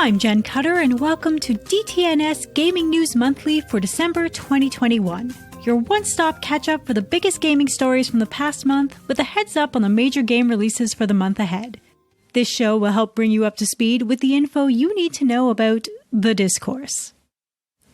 I'm Jenn Cutter, and welcome to DTNS Gaming News Monthly for December 2021. Your one-stop catch-up for the biggest gaming stories from the past month, with a heads-up on the major game releases for the month ahead. This show will help bring you up to speed with the info you need to know about the discourse.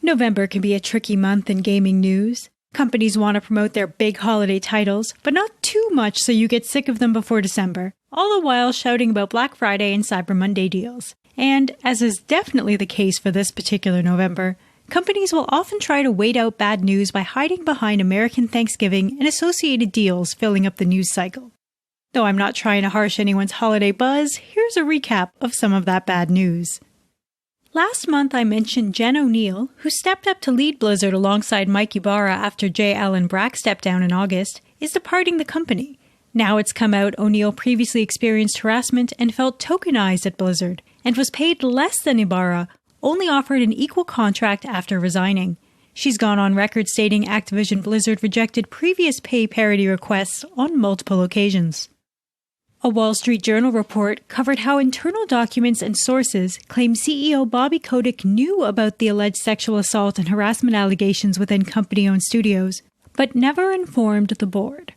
November can be a tricky month in gaming news. Companies want to promote their big holiday titles, but not too much so you get sick of them before December, all the while shouting about Black Friday and Cyber Monday deals. And, as is definitely the case for this particular November, companies will often try to wait out bad news by hiding behind American Thanksgiving and associated deals filling up the news cycle. Though I'm not trying to harsh anyone's holiday buzz, here's a recap of some of that bad news. Last month I mentioned Jenn O'Neill, who stepped up to lead Blizzard alongside Mike Ybarra after J. Allen Brack stepped down in August, is departing the company. Now it's come out O'Neill previously experienced harassment and felt tokenized at Blizzard, and was paid less than Ybarra, only offered an equal contract after resigning. She's gone on record stating Activision Blizzard rejected previous pay parity requests on multiple occasions. A Wall Street Journal report covered how internal documents and sources claim CEO Bobby Kotick knew about the alleged sexual assault and harassment allegations within company-owned studios, but never informed the board.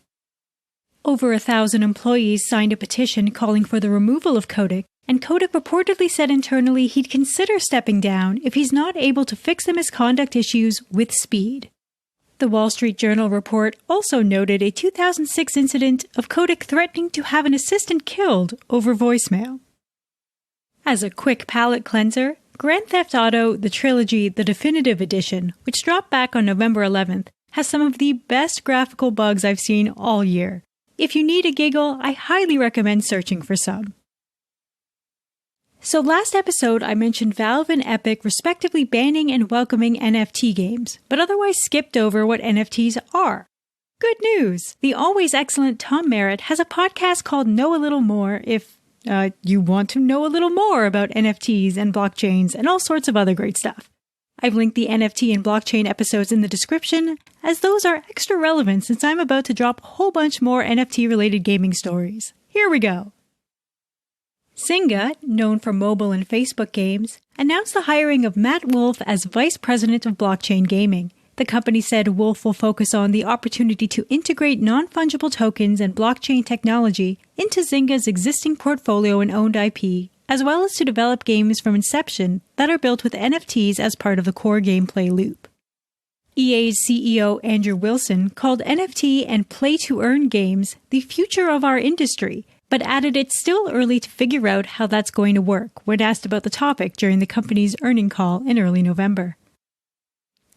Over 1,000 employees signed a petition calling for the removal of Kotick, and Kotick reportedly said internally he'd consider stepping down if he's not able to fix the misconduct issues with speed. The Wall Street Journal report also noted a 2006 incident of Kotick threatening to have an assistant killed over voicemail. As a quick palate cleanser, Grand Theft Auto: The Trilogy The Definitive Edition, which dropped back on November 11th, has some of the best graphical bugs I've seen all year. If you need a giggle, I highly recommend searching for some. So last episode I mentioned Valve and Epic respectively banning and welcoming NFT games, but otherwise skipped over what NFTs are. Good news! The always excellent Tom Merritt has a podcast called Know a Little More if you want to know a little more about NFTs and blockchains and all sorts of other great stuff. I've linked the NFT and blockchain episodes in the description, as those are extra relevant since I'm about to drop a whole bunch more NFT-related gaming stories. Here we go! Zynga, known for mobile and Facebook games, announced the hiring of Matt Wolf as Vice President of Blockchain Gaming. The company said Wolf will focus on the opportunity to integrate non-fungible tokens and blockchain technology into Zynga's existing portfolio and owned IP, as well as to develop games from inception that are built with NFTs as part of the core gameplay loop. EA's CEO Andrew Wilson called NFT and play-to-earn games the future of our industry, but added it's still early to figure out how that's going to work when asked about the topic during the company's earnings call in early November.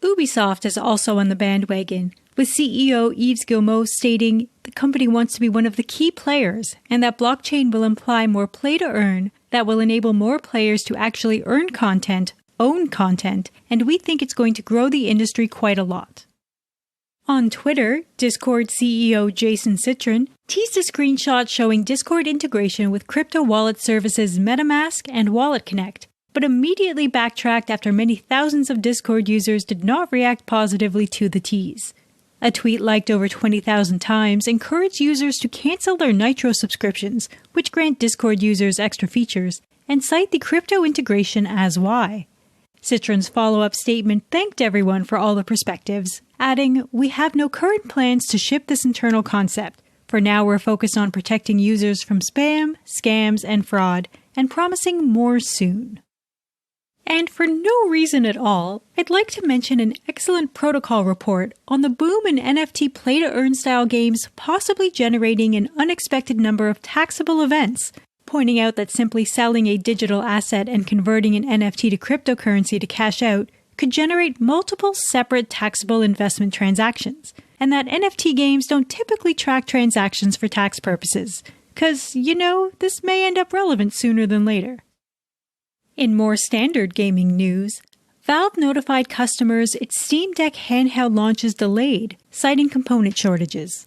Ubisoft is also on the bandwagon, with CEO Yves Guillemot stating the company wants to be one of the key players and that blockchain will imply more play-to-earn that will enable more players to actually earn content, own content, and we think it's going to grow the industry quite a lot. On Twitter, Discord CEO Jason Citron teased a screenshot showing Discord integration with crypto wallet services MetaMask and Wallet Connect, but immediately backtracked after many thousands of Discord users did not react positively to the tease. A tweet liked over 20,000 times encouraged users to cancel their Nitro subscriptions, which grant Discord users extra features, and cite the crypto integration as why. Citron's follow-up statement thanked everyone for all the perspectives, adding, "We have no current plans to ship this internal concept. For now, we're focused on protecting users from spam, scams, and fraud, and promising more soon." And for no reason at all, I'd like to mention an excellent protocol report on the boom in NFT play-to-earn style games possibly generating an unexpected number of taxable events, pointing out that simply selling a digital asset and converting an NFT to cryptocurrency to cash out could generate multiple separate taxable investment transactions, and that NFT games don't typically track transactions for tax purposes, 'cause, this may end up relevant sooner than later. In more standard gaming news, Valve notified customers its SteamDeck handheld launch is delayed, citing component shortages.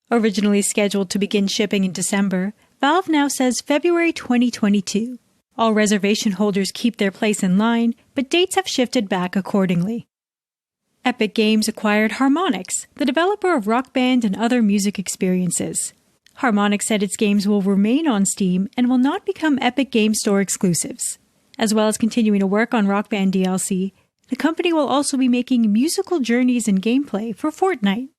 Originally scheduled to begin shipping in December, Valve now says February 2022. All reservation holders keep their place in line, but dates have shifted back accordingly. Epic Games acquired Harmonix, the developer of Rock Band and other music experiences. Harmonix said its games will remain on Steam and will not become Epic Game Store exclusives. As well as continuing to work on Rock Band DLC, the company will also be making musical journeys and gameplay for Fortnite.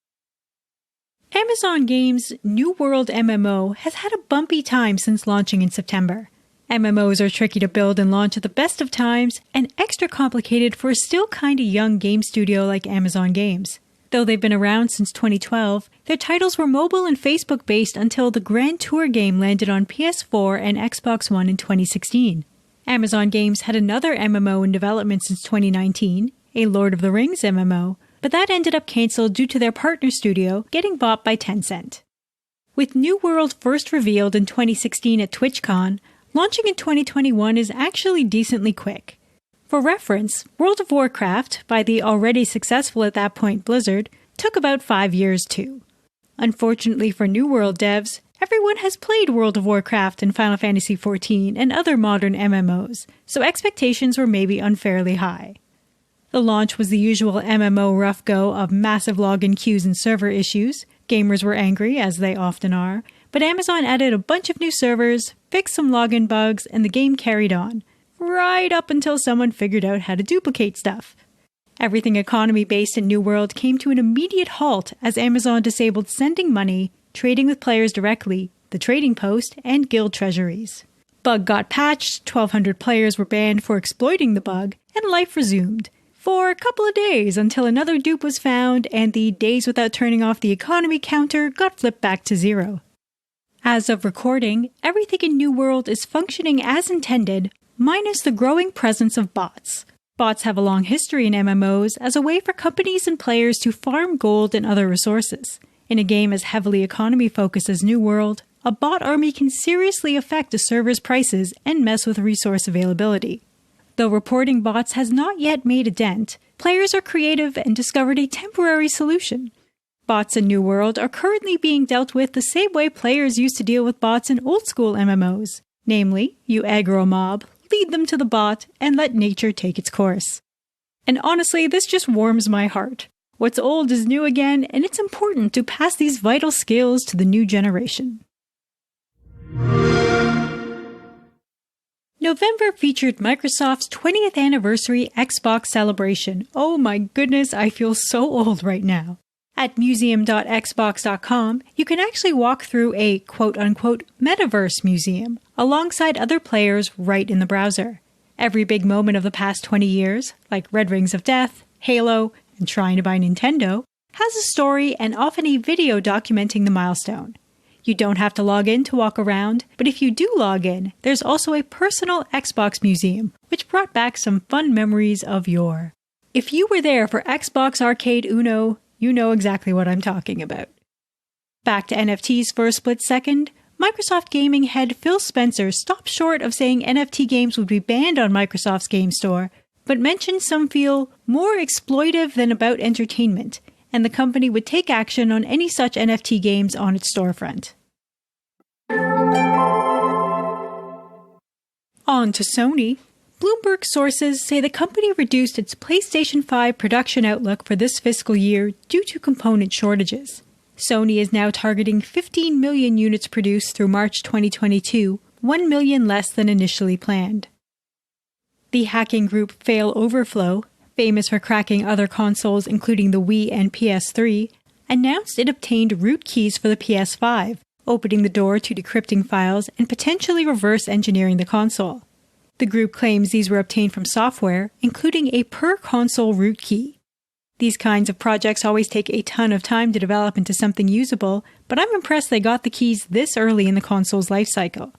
Amazon Games' New World MMO has had a bumpy time since launching in September. MMOs are tricky to build and launch at the best of times, and extra complicated for a still kinda young game studio like Amazon Games. Though they've been around since 2012, their titles were mobile and Facebook-based until the Grand Tour game landed on PS4 and Xbox One in 2016. Amazon Games had another MMO in development since 2019, a Lord of the Rings MMO, but that ended up cancelled due to their partner studio getting bought by Tencent. With New World first revealed in 2016 at TwitchCon, launching in 2021 is actually decently quick. For reference, World of Warcraft, by the already successful at that point Blizzard, took about 5 years too. Unfortunately for New World devs, everyone has played World of Warcraft and Final Fantasy XIV and other modern MMOs, so expectations were maybe unfairly high. The launch was the usual MMO rough go of massive login queues and server issues. Gamers were angry, as they often are, but Amazon added a bunch of new servers, fixed some login bugs, and the game carried on, right up until someone figured out how to duplicate stuff. Everything economy-based in New World came to an immediate halt as Amazon disabled sending money, trading with players directly, the trading post, and guild treasuries. Bug got patched, 1,200 players were banned for exploiting the bug, and life resumed. For a couple of days until another dupe was found and the days without turning off the economy counter got flipped back to 0. As of recording, everything in New World is functioning as intended, minus the growing presence of bots. Bots have a long history in MMOs as a way for companies and players to farm gold and other resources. In a game as heavily economy-focused as New World, a bot army can seriously affect a server's prices and mess with resource availability. Though reporting bots has not yet made a dent, players are creative and discovered a temporary solution. Bots in New World are currently being dealt with the same way players used to deal with bots in old-school MMOs. Namely, you aggro a mob, lead them to the bot, and let nature take its course. And honestly, this just warms my heart. What's old is new again, and it's important to pass these vital skills to the new generation. November featured Microsoft's 20th anniversary Xbox celebration. Oh my goodness, I feel so old right now. At museum.xbox.com, you can actually walk through a quote-unquote metaverse museum alongside other players right in the browser. Every big moment of the past 20 years, like Red Rings of Death, Halo, and Trying to Buy Nintendo, has a story and often a video documenting the milestone. You don't have to log in to walk around, but if you do log in, there's also a personal Xbox museum, which brought back some fun memories of yore. If you were there for Xbox Arcade Uno, you know exactly what I'm talking about. Back to NFTs for a split second, Microsoft gaming head Phil Spencer stopped short of saying NFT games would be banned on Microsoft's game store, but mentioned some feel more exploitive than about entertainment, and the company would take action on any such NFT games on its storefront. On to Sony. Bloomberg sources say the company reduced its PlayStation 5 production outlook for this fiscal year due to component shortages. Sony is now targeting 15 million units produced through March 2022, 1 million less than initially planned. The hacking group Fail Overflow, famous for cracking other consoles including the Wii and PS3, announced it obtained root keys for the PS5, opening the door to decrypting files and potentially reverse engineering the console. The group claims these were obtained from software, including a per-console root key. These kinds of projects always take a ton of time to develop into something usable, but I'm impressed they got the keys this early in the console's lifecycle.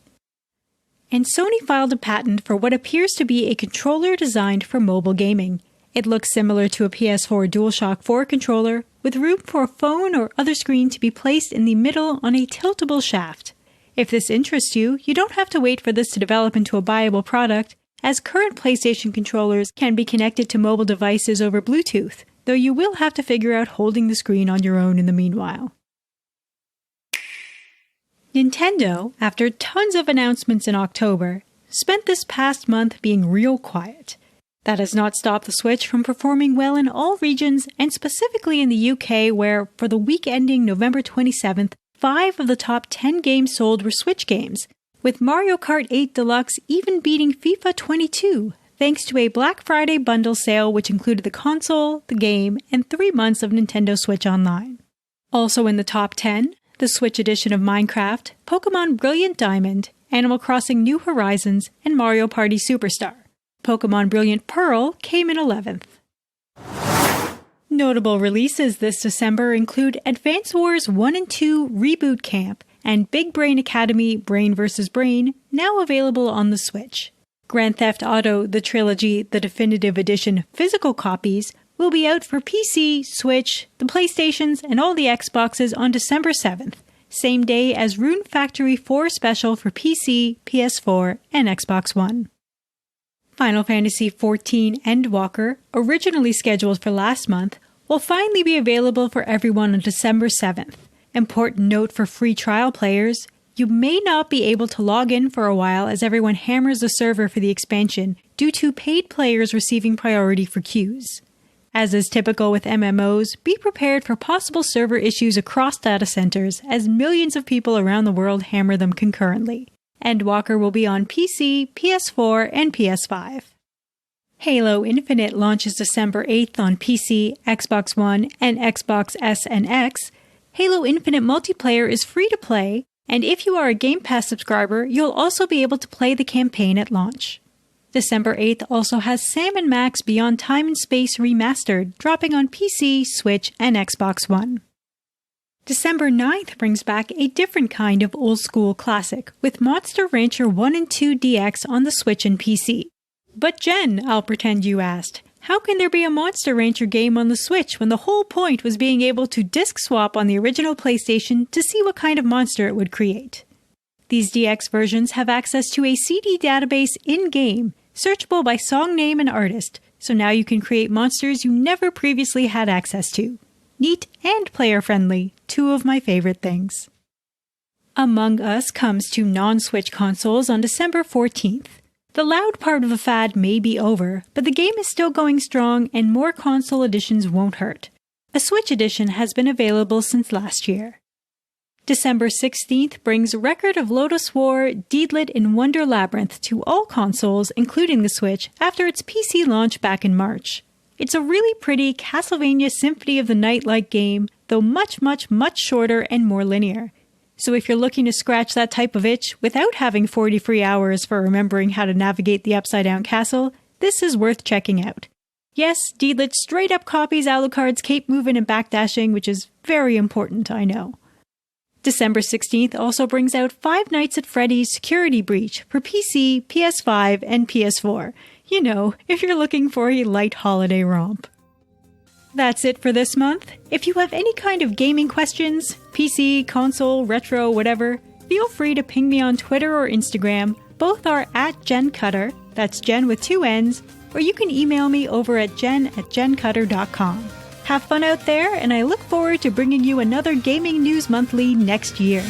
And Sony filed a patent for what appears to be a controller designed for mobile gaming. It looks similar to a PS4 DualShock 4 controller, with room for a phone or other screen to be placed in the middle on a tiltable shaft. If this interests you, you don't have to wait for this to develop into a buyable product, as current PlayStation controllers can be connected to mobile devices over Bluetooth, though you will have to figure out holding the screen on your own in the meanwhile. Nintendo, after tons of announcements in October, spent this past month being real quiet. That has not stopped the Switch from performing well in all regions, and specifically in the UK, where, for the week ending November 27th, 5 of the top 10 games sold were Switch games, with Mario Kart 8 Deluxe even beating FIFA 22, thanks to a Black Friday bundle sale which included the console, the game, and 3 months of Nintendo Switch Online. Also in the top 10, the Switch edition of Minecraft, Pokémon Brilliant Diamond, Animal Crossing New Horizons, and Mario Party Superstar. Pokémon Brilliant Pearl came in 11th. Notable releases this December include Advance Wars 1 and 2 Reboot Camp and Big Brain Academy Brain vs. Brain, now available on the Switch. Grand Theft Auto The Trilogy The Definitive Edition physical copies will be out for PC, Switch, the PlayStations, and all the Xboxes on December 7th, same day as Rune Factory 4 Special for PC, PS4, and Xbox One. Final Fantasy XIV Endwalker, originally scheduled for last month, will finally be available for everyone on December 7th. Important note for free trial players, you may not be able to log in for a while as everyone hammers the server for the expansion due to paid players receiving priority for queues. As is typical with MMOs, be prepared for possible server issues across data centers as millions of people around the world hammer them concurrently. Endwalker will be on PC, PS4, and PS5. Halo Infinite launches December 8th on PC, Xbox One, and Xbox S and X. Halo Infinite multiplayer is free to play, and if you are a Game Pass subscriber, you'll also be able to play the campaign at launch. December 8th also has Sam & Max Beyond Time and Space Remastered, dropping on PC, Switch, and Xbox One. December 9th brings back a different kind of old-school classic, with Monster Rancher 1 and 2 DX on the Switch and PC. But Jenn, I'll pretend you asked, how can there be a Monster Rancher game on the Switch when the whole point was being able to disc swap on the original PlayStation to see what kind of monster it would create? These DX versions have access to a CD database in-game, searchable by song name and artist, so now you can create monsters you never previously had access to. Neat and player-friendly, two of my favorite things. Among Us comes to non-Switch consoles on December 14th. The loud part of the fad may be over, but the game is still going strong and more console editions won't hurt. A Switch edition has been available since last year. December 16th brings Record of Lodoss War, Deedlit in Wonder Labyrinth to all consoles, including the Switch, after its PC launch back in March. It's a really pretty Castlevania Symphony of the Night-like game, though much shorter and more linear. So if you're looking to scratch that type of itch without having 40 free hours for remembering how to navigate the Upside-Down Castle, this is worth checking out. Yes, Deedlit straight up copies Alucard's cape movement and backdashing, which is very important, I know. December 16th also brings out Five Nights at Freddy's Security Breach for PC, PS5, and PS4. You know, if you're looking for a light holiday romp. That's it for this month. If you have any kind of gaming questions, PC, console, retro, whatever, feel free to ping me on Twitter or Instagram. Both are @JennCutter, that's Jenn with 2 N's, or you can email me over at jen@jencutter.com. Have fun out there, and I look forward to bringing you another Gaming News Monthly next year.